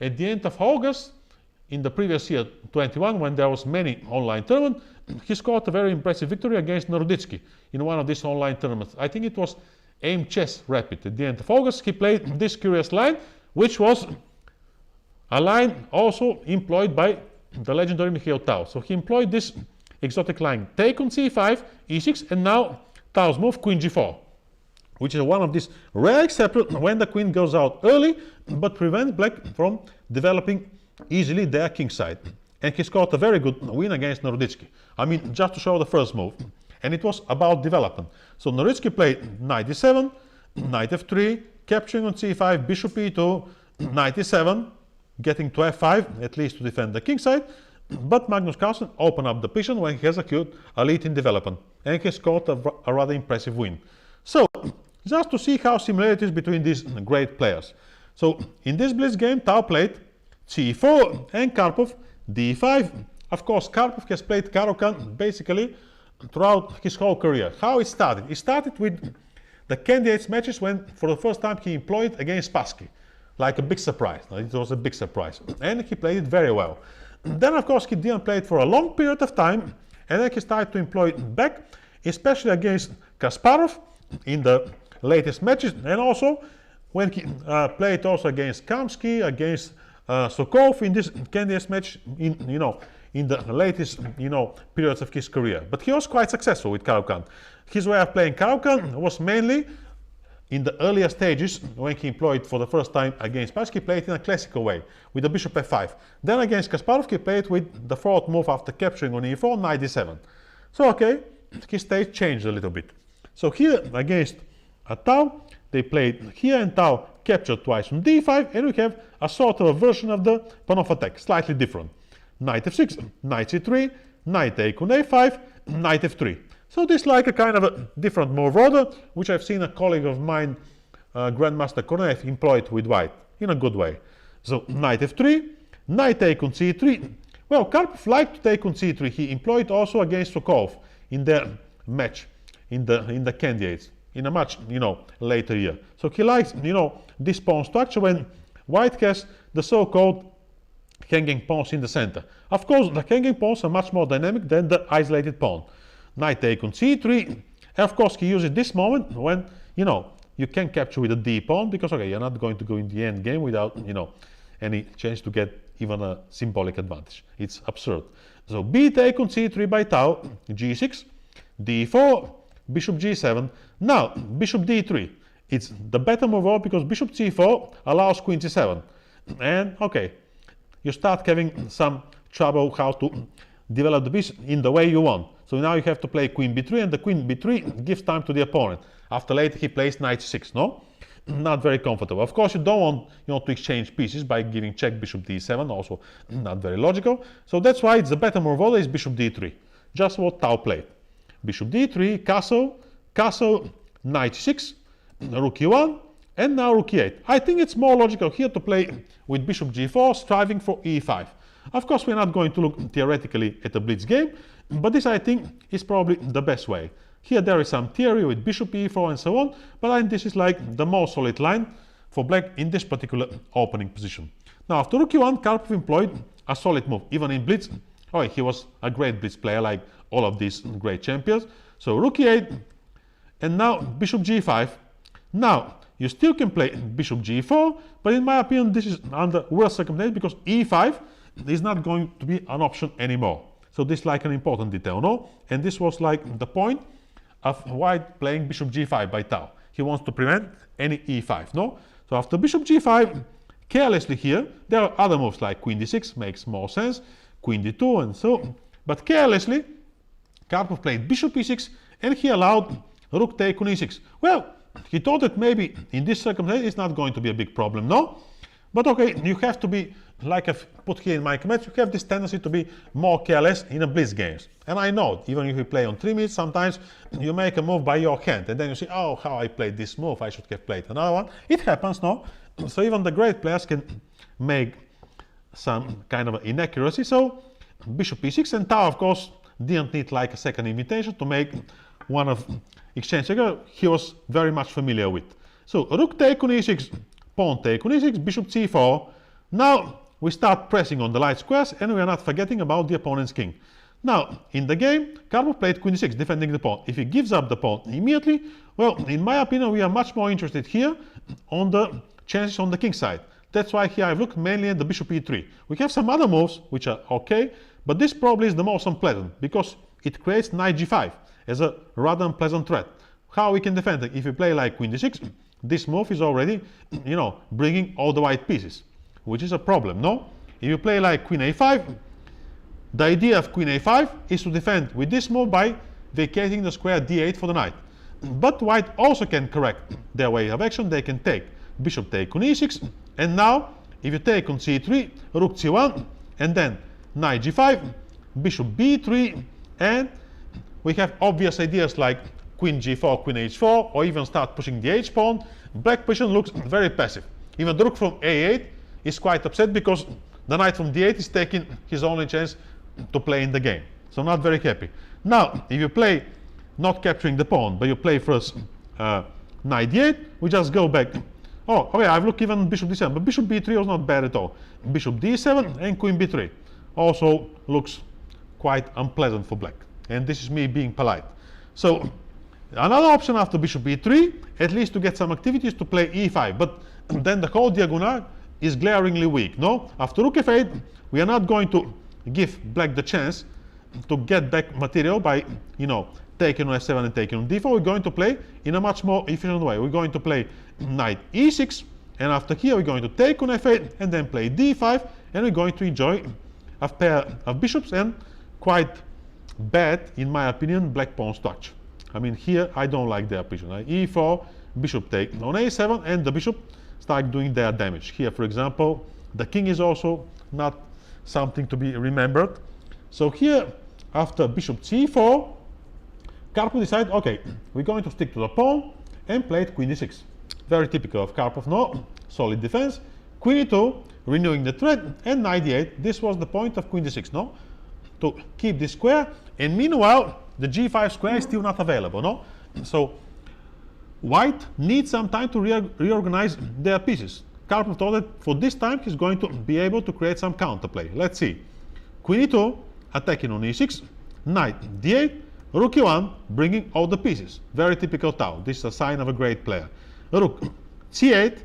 S1: at the end of August, in the previous year, 21, when there was many online tournaments, he scored a very impressive victory against Naroditsky in one of these online tournaments. I think it was AIM Chess Rapid. At the end of August, he played this curious line, which was a line also employed by the legendary Mikhail Tal. So he employed this exotic line, take on c5, e6, and now Tal's move, queen g4, which is one of these rare exceptions when the queen goes out early, but prevents black from developing easily their king side. And he scored a very good win against Naroditsky. I mean, just to show the first move. And it was about development. So Naroditsky played knight e7, knight f3, capturing on c5, bishop e2, knight e7, getting to f5, at least to defend the king side. But Magnus Carlsen opened up the position when he has acquired a lead in development, and he scored a rather impressive win. So, just to see how similar it is between these great players. So, in this Blitz game, Tal played c4 and Karpov d5. Of course, Karpov has played Caro-Kann basically throughout his whole career. How it started? It started with the candidates matches when, for the first time, he employed against Spassky, like a big surprise. It was a big surprise, and he played it very well. Then, of course, he didn't play it for a long period of time, and then he started to employ it back, especially against Kasparov in the latest matches, and also when he played also against Kamsky, against Sokov in this candidates match in the latest periods of his career. But he was quite successful with Caro-Kann. His way of playing Caro-Kann was mainly in the earlier stages, when he employed for the first time against Spassky, played in a classical way, with the bishop f5. Then against Kasparov, he played with the fourth move after capturing on e4, knight d7. So, okay, his stage changed a little bit. So here, against Tal, they played here, and Tal captured twice on d5, and we have a sort of a version of the pawn off attack, slightly different. Knight f6, knight c3, knight take on a5, knight f3. So this is like a kind of a different move order, which I've seen a colleague of mine, Grandmaster Kolev, employed with white, in a good way. So knight f3, knight take on c3. Well, Karpov liked to take on c3. He employed also against Sokov in their match, in the candidates, in a much, later year. So he likes, this pawn structure when white has the so-called hanging pawns in the center. Of course, the hanging pawns are much more dynamic than the isolated pawn. Knight take on c3, and of course he uses this moment when, you can capture with a d pawn, because, okay, you're not going to go in the end game without, any chance to get even a symbolic advantage. It's absurd. So b take on c3 by Tal, g6, d4, bishop g7. Now, bishop d3. It's the better move all because bishop c4 allows queen c7. And, okay, you start having some trouble how to develop the piece in the way you want. So now you have to play queen b3, and the queen b3 gives time to the opponent. After later he plays knight c6, no? Not very comfortable. Of course, you don't want to exchange pieces by giving check bishop d7, also not very logical. So that's why it's the better move order is bishop d3. Just what Tal played. Bishop d3, castle, castle, knight c6, rook e1, and now rook e8. I think it's more logical here to play with bishop g4, striving for e5. Of course, we're not going to look theoretically at a Blitz game, but this, I think, is probably the best way. Here there is some theory with bishop e4 and so on, but I think this is like the most solid line for black in this particular opening position. Now, after rook e1, Karpov employed a solid move, even in Blitz. Oh, he was a great Blitz player, like all of these great champions. So rook e8, and now bishop g5. Now, you still can play bishop g4, but in my opinion, this is under worse circumstances because e5 is not going to be an option anymore. So this is like an important detail, no? And this was like the point of white playing bishop g5 by Tal. He wants to prevent any e5, no? So after bishop g5, carelessly here, there are other moves like queen d6, makes more sense, queen d2 and so, but carelessly, Karpov played bishop e6, and he allowed rook take on e6. Well, he thought that maybe in this circumstance it's not going to be a big problem, no? But okay, you have to be, like I've put here in my comments, you have this tendency to be more careless in a blitz games. And I know, even if you play on 3 minutes, sometimes you make a move by your hand, and then you say, oh, how I played this move, I should have played another one. It happens, no? So even the great players can make some kind of inaccuracy. So bishop e6, and Tal, of course, didn't need like a second invitation to make one of exchange he was very much familiar with. So rook take on e6, pawn take on e6, bishop c4. Now we start pressing on the light squares, and we are not forgetting about the opponent's king. Now, in the game, Karpov played queen e6, defending the pawn. If he gives up the pawn immediately, well, in my opinion, we are much more interested here on the chances on the king side. That's why here I've looked mainly at the bishop e3. We have some other moves which are okay, but this probably is the most unpleasant because it creates knight g5 as a rather unpleasant threat. How we can defend it? If you play like queen d6, this move is already, bringing all the white pieces, which is a problem, no? If you play like queen a5, the idea of queen a5 is to defend with this move by vacating the square d8 for the knight. But white also can correct their way of action. They can take bishop take on e6, and now if you take on c3, rook c1, and then knight g5, bishop b3, and we have obvious ideas like queen g4, queen h4, or even start pushing the h-pawn. Black position looks very passive. Even the rook from a8 is quite upset because the knight from d8 is taking his only chance to play in the game. So not very happy. Now, if you play not capturing the pawn, but you play first knight d8, we just go back. Oh, okay, I've looked even bishop d7, but bishop b3 was not bad at all. Bishop d7 and queen b3 also looks quite unpleasant for black. And this is me being polite. So another option after bishop b3, at least to get some activities, to play e5. But then the whole diagonal is glaringly weak, no? After rook f8, we are not going to give black the chance to get back material by, taking on f7 and taking on d4. We're going to play in a much more efficient way. We're going to play knight e6, and after here we're going to take on f8 and then play d5, and we're going to enjoy a pair of bishops and quite bad, in my opinion, black pawn structure. I mean, here I don't like their position. e4, bishop take on a7, and the bishop start doing their damage. Here, for example, the king is also not something to be remembered. So here, after bishop c4, Karpov decided, okay, we're going to stick to the pawn and played queen d6. Very typical of Karpov, no? Solid defense. Queen e2, renewing the threat, and knight d8. This was the point of queen d6, no? To keep this square, and meanwhile, the g5 square is still not available, no? So white needs some time to reorganize their pieces. Karpov thought that for this time he's going to be able to create some counterplay. Let's see. Queen e2, attacking on e6, knight d8, rook e1, bringing all the pieces. Very typical Tal. This is a sign of a great player. Rook c8,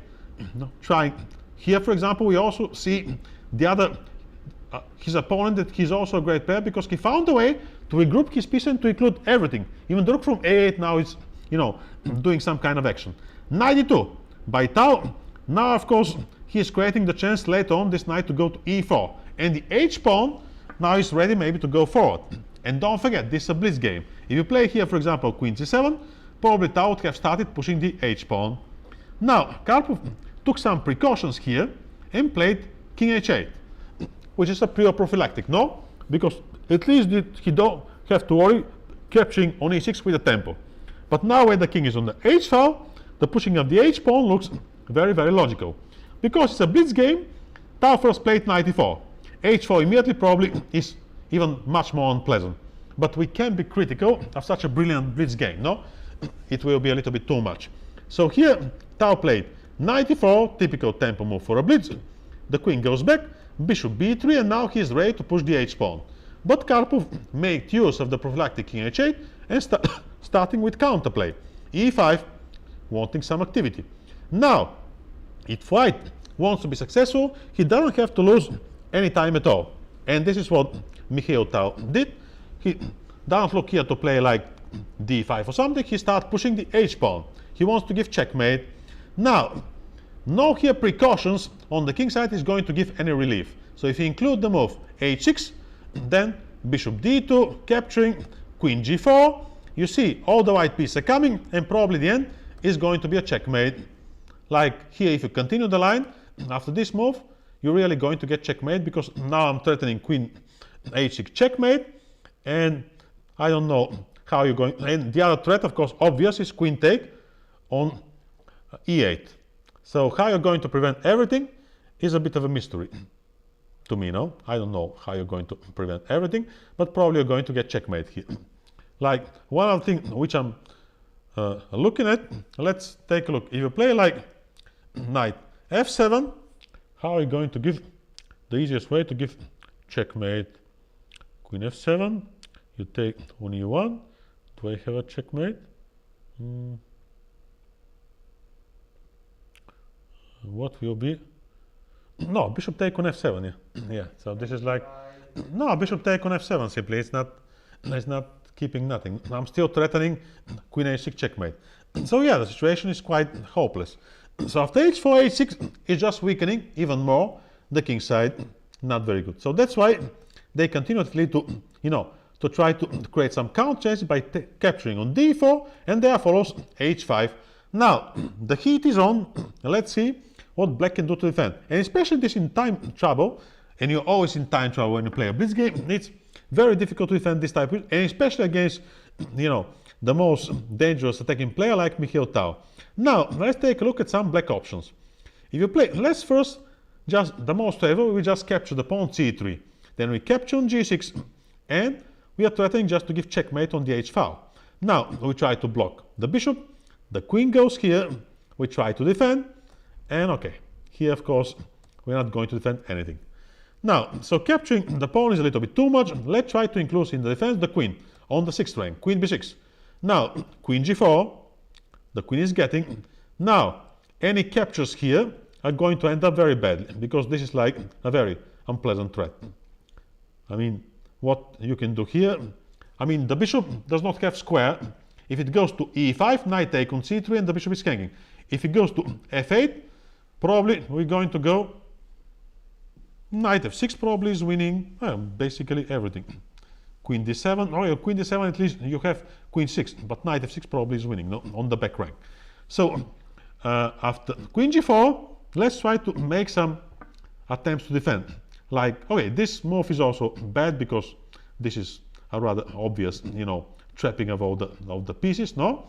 S1: trying. Here, for example, we also see the other, his opponent, that he's also a great player because he found a way to regroup his piece and to include everything. Even the rook from a8 now is, doing some kind of action. Knight e2 by Tal. Now, of course, he is creating the chance later on this knight to go to e4. And the h-pawn now is ready maybe to go forward. And don't forget, this is a blitz game. If you play here, for example, queen c7, probably Tal would have started pushing the h-pawn. Now, Karpov took some precautions here and played king h8, which is a pure prophylactic, no? Because at least he don't have to worry capturing on e6 with a tempo. But now when the king is on the h file, the pushing of the h-pawn looks very, very logical. Because it's a blitz game, Tal first played knight e4. h4 immediately probably is even much more unpleasant. But we can be critical of such a brilliant blitz game, no? It will be a little bit too much. So here, Tal played knight e4, typical tempo move for a blitz. The queen goes back, bishop b3, and now he is ready to push the h-pawn. But Karpov made use of the prophylactic king h8 and starting with counterplay. e5, wanting some activity. Now, if white wants to be successful, he doesn't have to lose any time at all. And this is what Mikhail Tal did. He doesn't look here to play like d5 or something. He starts pushing the h-pawn. He wants to give checkmate. Now, no here precautions on the king side is going to give any relief. So if you include the move h6, then bishop d2, capturing, queen g4. You see all the white pieces are coming, and probably the end is going to be a checkmate. Like here, if you continue the line, after this move, you're really going to get checkmate, because now I'm threatening queen h6 checkmate, and I don't know how you're going. And the other threat, of course, obvious, is queen take on e8. So how you're going to prevent everything is a bit of a mystery to me, no? I don't know how you're going to prevent everything, but probably you're going to get checkmate here. Like one other thing which I'm looking at, let's take a look. If you play like knight f7, how are you going to give the easiest way to give checkmate? Queen f7, you take on e1. Do I have a checkmate? What will be? No, bishop take on f7. Yeah, yeah. So this is like no, bishop take on f7. Simply, it's not keeping nothing. I'm still threatening queen h6 checkmate. So yeah, the situation is quite hopeless. So after h4, h6 is just weakening even more the king side. Not very good. So that's why they continuously to try to create some counter chances by capturing on d4, and there follows h5. Now the heat is on. Let's see what black can do to defend, and especially this in time trouble. And you're always in time trouble when you play a blitz game. It's very difficult to defend this type of, and especially against the most dangerous attacking player like Mikhail Tal. Now let's take a look at some black options. If you play, let's first just the most favorable. We just capture the pawn c3, then we capture on g6, and we are threatening just to give checkmate on the h file. Now we try to block the bishop, the queen goes here, we try to defend, and okay, here of course we're not going to defend anything. Now, so capturing the pawn is a little bit too much. Let's try to include in the defense the queen on the 6th rank, queen b6. Now, queen g4, the queen is getting. Now, any captures here are going to end up very badly, because this is like a very unpleasant threat. I mean, what you can do here, I mean, the bishop does not have square. If it goes to e5, knight take on c3, and the bishop is hanging. If it goes to f8, probably we're going to go knight f6 probably is winning basically everything. Queen d7, oh yeah, queen d7 at least you have queen 6, but knight f6 probably is winning, no, on the back rank. So after queen g4, let's try to make some attempts to defend. Like, okay, this move is also bad because this is a rather obvious, trapping of all the pieces, no?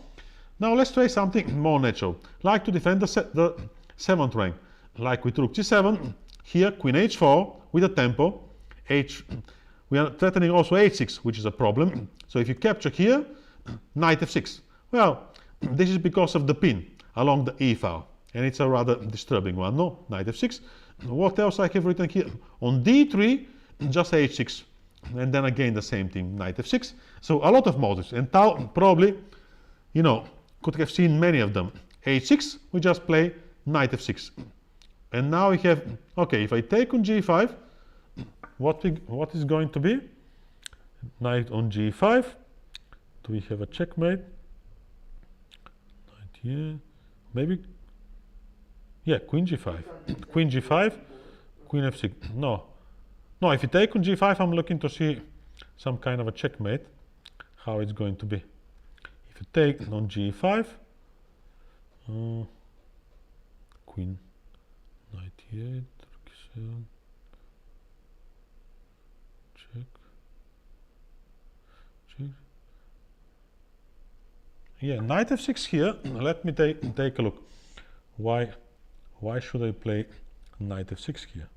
S1: Now let's try something more natural, like to defend the 7th rank, like with rook g7. Here, queen h4 with a tempo. We are threatening also h6, which is a problem. So if you capture here, knight f6. Well, this is because of the pin along the e file, and it's a rather disturbing one. No, knight f6. What else I have written here? On d3, just h6, and then again the same thing, knight f6. So a lot of motives, and Tal probably, could have seen many of them. h6, we just play knight f6. And now we have, okay, if I take on g5, what is going to be? Knight on g5. Do we have a checkmate? Knight here. Maybe, yeah, queen g5. Queen g5, queen f6. No, if you take on g5, I'm looking to see some kind of a checkmate, how it's going to be. If you take on g5, queen, knight here, check. Yeah, knight f6 here. Let me take a look. Why should I play knight f6 here?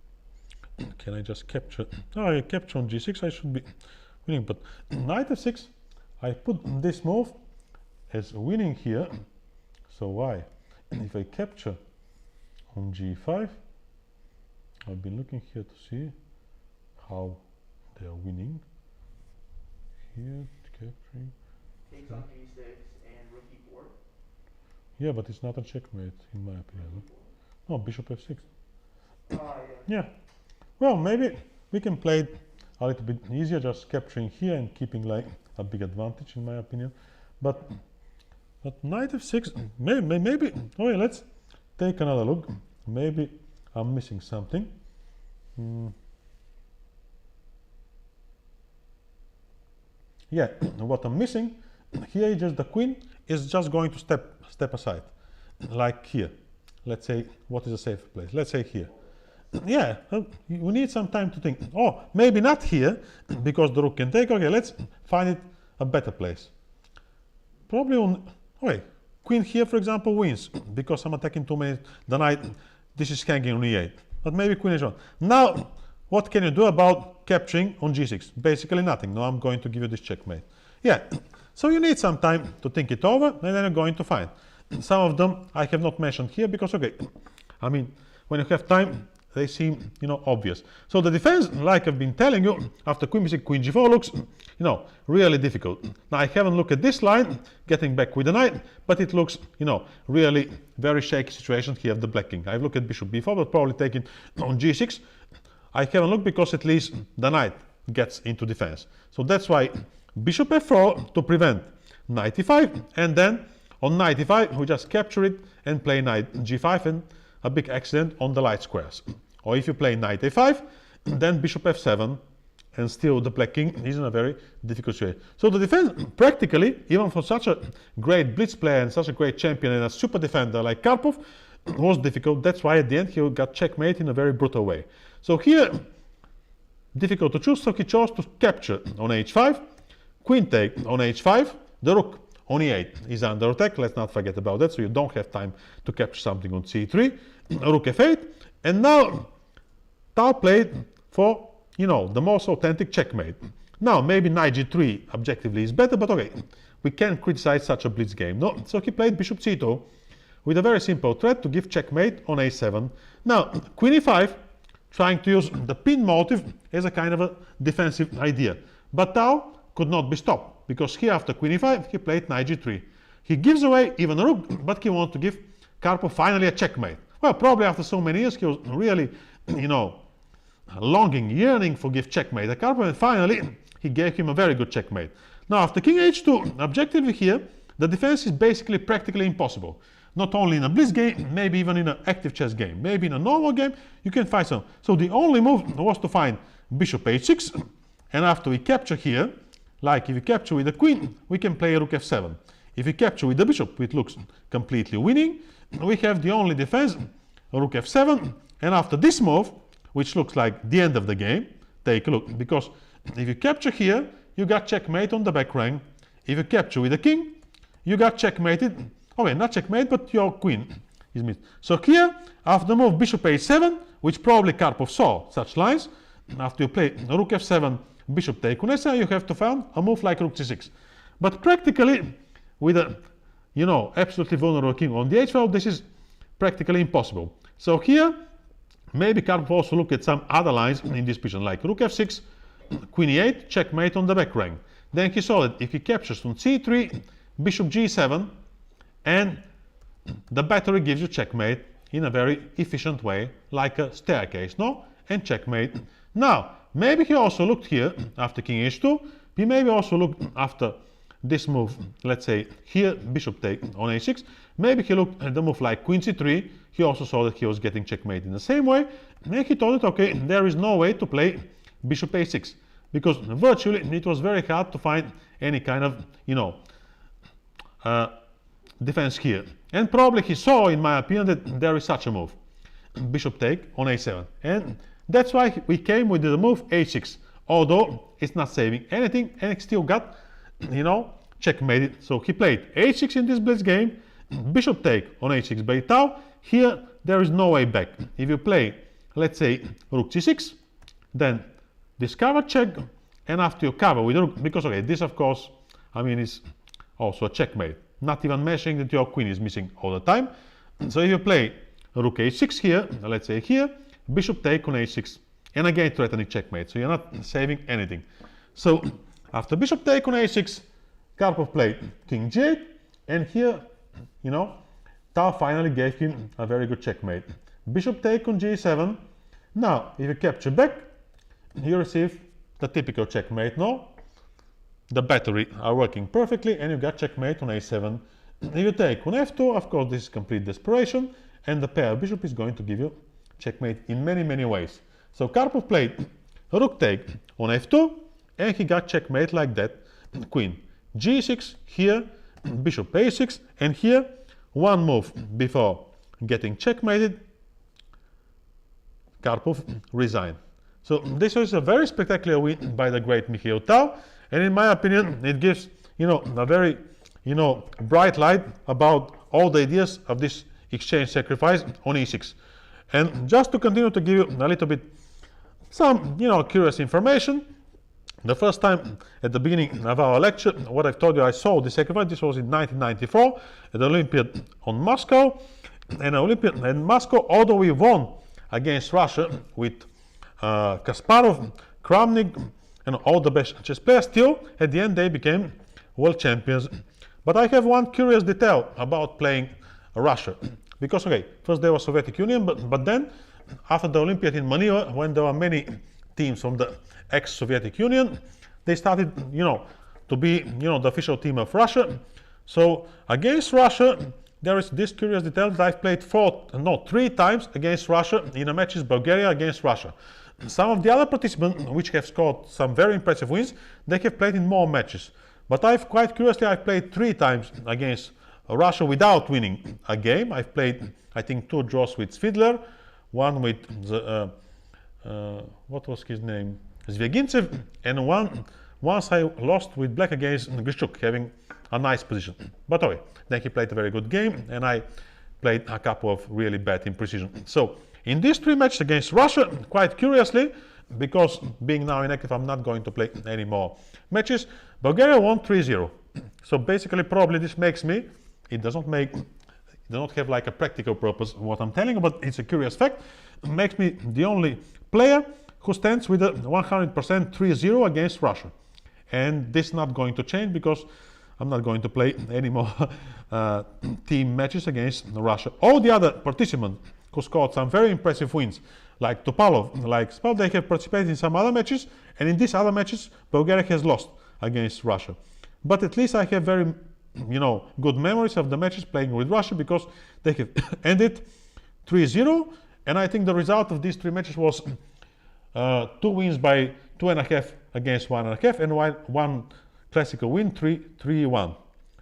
S1: Can I just capture? Oh, I capture on g6. I should be winning, but knight f6. I put this move as winning here. So why? If I capture on g5, I've been looking here to see how they are winning. Here, capturing.
S2: Takes on a6 and rook e4.
S1: Yeah, but it's not a checkmate in my opinion. No, bishop f6.
S2: Yeah.
S1: Yeah. Well, maybe we can play it a little bit easier, just capturing here and keeping like a big advantage in my opinion. But knight f6, maybe. Oh yeah, let's take another look. Maybe I'm missing something. yeah, what I'm missing here is just the queen is just going to step aside, like here. Let's say, what is a safe place? Let's say here. Yeah, we need some time to think. Oh, maybe not here, because the rook can take. Okay, let's find it a better place. Probably on, okay, queen here, for example, wins, because I'm attacking too many, the knight, this is hanging on e8. But maybe queen h1. Now, what can you do about capturing on g6? Basically nothing. No, I'm going to give you this checkmate. Yeah, so you need some time to think it over, and then you're going to find. Some of them I have not mentioned here, because, okay, I mean, when you have time, they seem, obvious. So the defense, like I've been telling you, after queen b6, queen g4 looks, really difficult. Now I haven't looked at this line, getting back with the knight, but it looks, really very shaky situation here of the black king. I've looked at bishop b4, but probably taking on g6. I haven't looked because at least the knight gets into defense. So that's why bishop f4 to prevent knight e5, and then on knight e5 we just capture it and play knight g5, and a big accident on the light squares. Or if you play knight a5, then bishop f7, and still the black king is in a very difficult situation. So the defense, practically, even for such a great blitz player and such a great champion and a super defender like Karpov, was difficult. That's why at the end he got checkmate in a very brutal way. So here, difficult to choose, so he chose to capture on h5, queen take on h5, the rook on e8 is under attack, let's not forget about that, so you don't have time to capture something on c3, rook f8, and now Tal played for, the most authentic checkmate. Now, maybe knight g3 objectively is better, but okay, we can't criticize such a blitz game, no? So he played bishop c2 with a very simple threat to give checkmate on a7. Now, queen e5, trying to use the pin motif as a kind of a defensive idea. But Tal could not be stopped, because here after queen e5, he played knight g3. He gives away even a rook, but he wants to give Karpov finally a checkmate. Well, probably after so many years, he was really, longing, yearning for give checkmate to Karpov, and finally, he gave him a very good checkmate. Now, after king h2, objectively here, the defense is basically practically impossible. Not only in a blitz game, maybe even in an active chess game. Maybe in a normal game, you can find some. So the only move was to find bishop h6, and after we capture here, like if we capture with the queen, we can play rook f7. If we capture with the bishop, it looks completely winning. We have the only defense, rook f7, and after this move, which looks like the end of the game, take a look, because if you capture here, you got checkmate on the back rank. If you capture with the king, you got checkmated. Okay, not checkmate, but your queen is missed. So here, after the move bishop h7, which probably Karpov saw such lines, after you play rook f7, bishop take on s7, you have to find a move like rook c6. But practically, with a absolutely vulnerable king on the h-file, this is practically impossible. So here, maybe Karpov also look at some other lines in this position, like rook f6, queen e8, checkmate on the back rank. Then he saw that if he captures on c3, bishop g7, and the battery gives you checkmate in a very efficient way, like a staircase, no? And checkmate. Now, maybe he also looked here after king h2. He maybe also looked after this move, let's say here, bishop take on a6. Maybe he looked at the move like queen c3. He also saw that he was getting checkmate in the same way. And he thought that, okay, there is no way to play bishop a6, because virtually it was very hard to find any kind of, defense here. And probably he saw, in my opinion, that there is such a move, bishop take on a7. And that's why we came with the move h6, although it's not saving anything, and it still got, checkmated. So he played h6 in this blitz game, bishop take on h6 by Tal. Here, there is no way back. If you play, let's say, rook c6, then this cover check, and after you cover with rook, because, okay, this, of course, is also a checkmate. Not even mentioning that your queen is missing all the time. So if you play rook h6 here, let's say here, bishop take on h6, and again threatening checkmate, so you're not saving anything. So after bishop take on h6, Karpov played king g8, and here, Tal finally gave him a very good checkmate. Bishop take on g7. Now, if you capture back, you receive the typical checkmate, no? The battery are working perfectly, and you got checkmate on a7. If you take on f2, of course, this is complete desperation, and the pair bishop is going to give you checkmate in many, many ways. So Karpov played rook take on f2, and he got checkmate like that, queen g6, here bishop a6, and here one move before getting checkmated, Karpov resigned. So this was a very spectacular win by the great Mikhail Tal, and in my opinion it gives a very bright light about all the ideas of this exchange sacrifice on e6. And just to continue to give you a little bit some curious information, the first time at the beginning of our lecture, what I've told you, I saw the sacrifice. This was in 1994 at the Olympiad on Moscow, and Olympiad in Moscow, although we won against Russia with Kasparov, Kramnik, and all the best chess players, still at the end they became world champions. But I have one curious detail about playing Russia, because first there was Soviet Union, but then after the Olympiad in Manila, when there were many teams from the ex-Soviet Union, they started to be the official team of Russia. So against Russia there is this curious detail that I've played 3 times against Russia in a matches Bulgaria against Russia. Some of the other participants which have scored some very impressive wins, they have played in more matches. But I've played 3 times against Russia without winning a game. I've played, I think, 2 draws with Svidler, one with what was his name, Zvyagincev, and once I lost with black against Grishchuk, having a nice position. But then he played a very good game, and I played a couple of really bad in precision. So in these 3 matches against Russia, quite curiously, because being now inactive, I'm not going to play any more matches, Bulgaria won 3-0. So basically, probably this makes me, it does not have like a practical purpose what I'm telling you, but it's a curious fact, makes me the only player who stands with a 100% 3-0 against Russia. And this is not going to change because I'm not going to play any more team matches against Russia. All the other participants who scored some very impressive wins, like Topalov, like Spal, they have participated in some other matches, and in these other matches Bulgaria has lost against Russia. But at least I have very good memories of the matches playing with Russia, because they have ended 3-0, and I think the result of these 3 matches was 2 wins by 2.5 against 1.5, and one classical win, 3-1,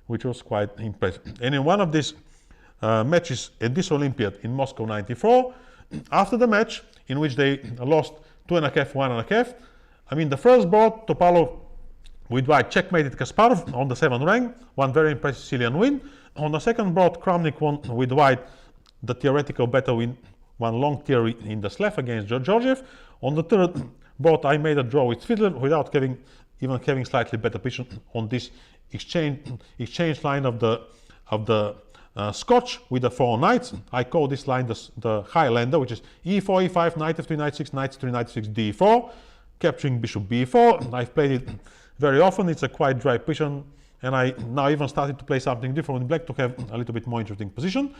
S1: which was quite impressive. And in one of these matches at this Olympiad in Moscow 94, after the match in which they lost 2.5, 1.5, I mean, the first board, Topalov with white checkmated Kasparov on the 7th rank, one very impressive Sicilian win. On the second board, Kramnik won with white the theoretical better win, one long theory in the Slav against Giorgi. On the third board, I made a draw with Fiedler without even having slightly better position on this exchange line of the Scotch with the 4 knights. I call this line the Highlander, which is e4, e5, knight f3, knight 6, knight 3, knight 6, d4, capturing bishop b4. I've played it very often. It's a quite dry position, and I now even started to play something different with black to have a little bit more interesting position.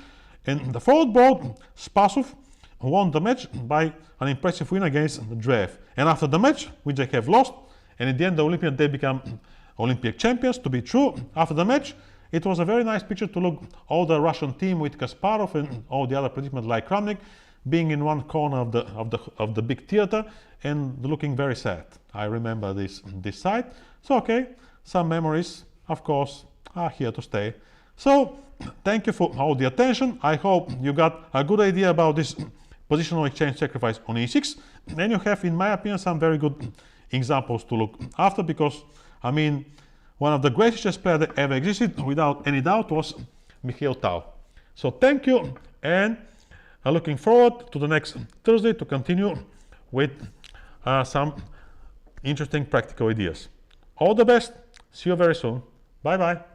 S1: And the fourth board, Spasov won the match by an impressive win against Bareev. And after the match, which they have lost, and at the end the Olympiad, they become Olympic champions. To be true, after the match, it was a very nice picture to look all the Russian team with Kasparov and all the other participants like Kramnik being in one corner of the big theater and looking very sad. I remember this side. So some memories, of course, are here to stay. So thank you for all the attention. I hope you got a good idea about this positional exchange sacrifice on e6, and you have, in my opinion, some very good examples to look after, because I mean, one of the greatest chess players that ever existed, without any doubt, was Mikhail Tal. So thank you, and I'm looking forward to the next Thursday to continue with some interesting practical ideas. All the best. See you very soon. Bye bye.